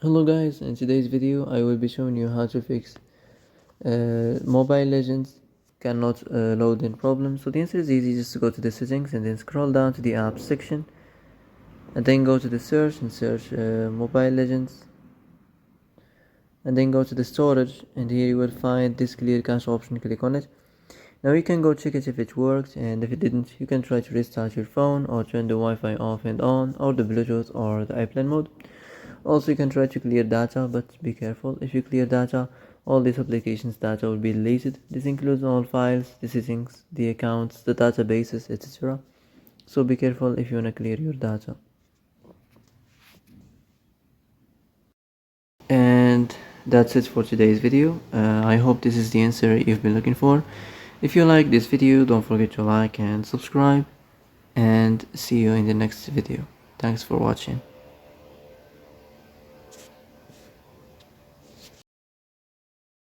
Hello guys, in today's video I will be showing you how to fix Mobile Legends cannot load in problem. So the answer is easy, just to go to the settings and then scroll down to the apps section and then go to the search and search Mobile Legends and then go to the storage, and here you will find this clear cache option. Click on it. Now you can go check it if it worked, and if it didn't you can try to restart your phone or turn the Wi-Fi off and on, or the Bluetooth or the airplane mode. Also, you can try to clear data, but be careful. If you clear data, all these applications data will be deleted. This includes all files, the settings, the accounts, the databases, etc. So be careful if you want to clear your data. And that's it for today's video. I hope this is the answer you've been looking for. If you like this video, don't forget to like and subscribe, and see you in the next video. Thanks for watching.